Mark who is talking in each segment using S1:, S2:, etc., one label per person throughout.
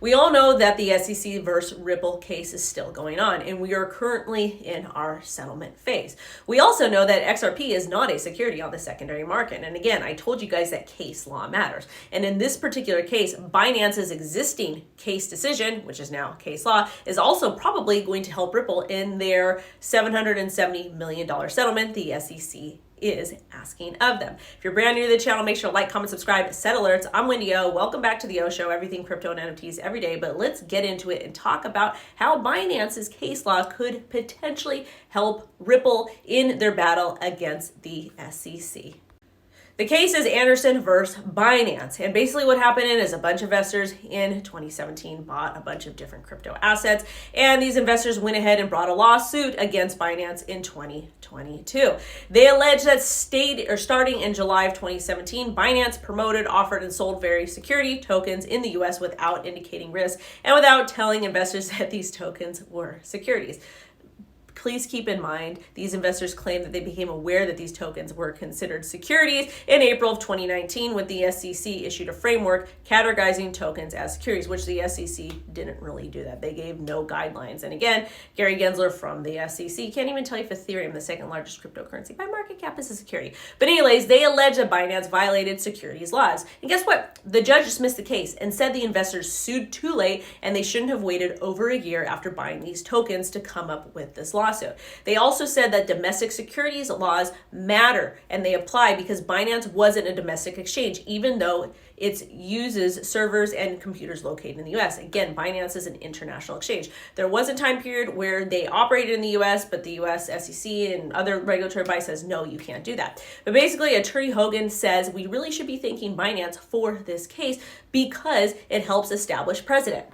S1: We all know that the SEC versus Ripple case is still going on, and we are currently in our settlement phase. We also know that XRP is not a security on the secondary market. And again, I told you guys that case law matters. And in this particular case, Binance's existing case decision, which is now case law, is also probably going to help Ripple in their $770 million settlement the SEC is asking of them. If you're brand new to the channel, make sure to like, comment, subscribe, set alerts. I'm WendyO. Welcome back to the O Show, everything crypto and NFTs every day. But let's get into it and talk about how Binance's case law could potentially help Ripple in their battle against the SEC. The case is Anderson versus Binance. And basically what happened is a bunch of investors in 2017 bought a bunch of different crypto assets. And these investors went ahead and brought a lawsuit against Binance in 2022. They allege that starting in July of 2017, Binance promoted, offered, and sold various security tokens in the US without indicating risk and without telling investors that these tokens were securities. Please keep in mind, these investors claim that they became aware that these tokens were considered securities in April of 2019 when the SEC issued a framework categorizing tokens as securities, which the SEC didn't really do that. They gave no guidelines. And again, Gary Gensler from the SEC can't even tell you if Ethereum, the second largest cryptocurrency by market cap, is a security. But anyways, they allege that Binance violated securities laws. And guess what? The judge dismissed the case and said the investors sued too late and they shouldn't have waited over a year after buying these tokens to come up with this lawsuit. They also said that domestic securities laws matter and they apply because Binance wasn't a domestic exchange, even though it uses servers and computers located in the US. Again, Binance is an international exchange. There was a time period where they operated in the US, but the US SEC and other regulatory body says, no, you can't do that. But basically, Attorney Hogan says we really should be thanking Binance for this case because it helps establish precedent.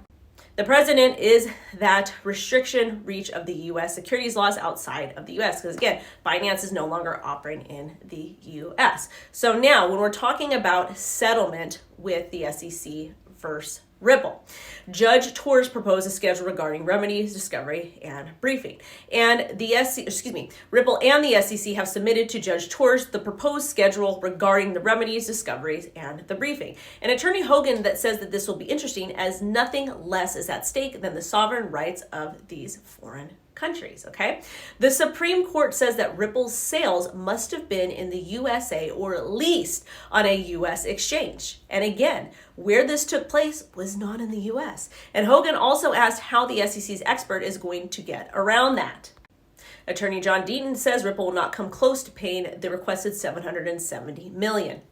S1: The precedent is that restriction reach of the U.S. securities laws outside of the U.S. Because again, Binance is no longer operating in the U.S. So now when we're talking about settlement with the SEC versus Ripple, Judge Torres proposed a schedule regarding remedies, discovery, and briefing. And Ripple and the SEC have submitted to Judge Torres the proposed schedule regarding the remedies, discoveries, and the briefing. And Attorney Hogan that says that this will be interesting as nothing less is at stake than the sovereign rights of these foreign countries, okay? The Supreme Court says that Ripple's sales must have been in the USA or at least on a US exchange. And again, where this took place was not in the US. And Hogan also asked how the SEC's expert is going to get around that. Attorney John Deaton says Ripple will not come close to paying the requested $770 million.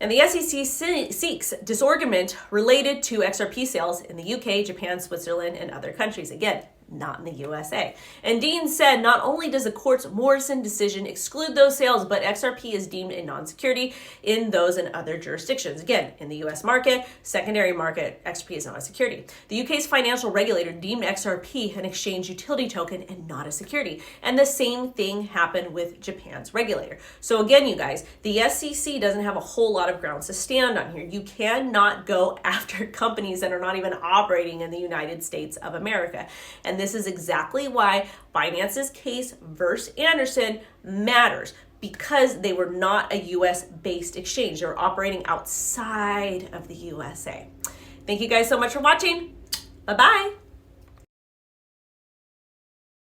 S1: And the SEC seeks disgorgement related to XRP sales in the UK, Japan, Switzerland, and other countries. Again, not in the USA. And Dean said not only does the court's Morrison decision exclude those sales, but XRP is deemed a non-security in those and other jurisdictions. Again, in the US market, secondary market, XRP is not a security. The UK's financial regulator deemed XRP an exchange utility token and not a security. And the same thing happened with Japan's regulator. So again, you guys, the SEC doesn't have a whole lot of grounds to stand on here. You cannot go after companies that are not even operating in the United States of America. And this is exactly why Binance's case versus Anderson matters, because they were not a US-based exchange. They were operating outside of the USA. Thank you guys so much for watching. Bye-bye.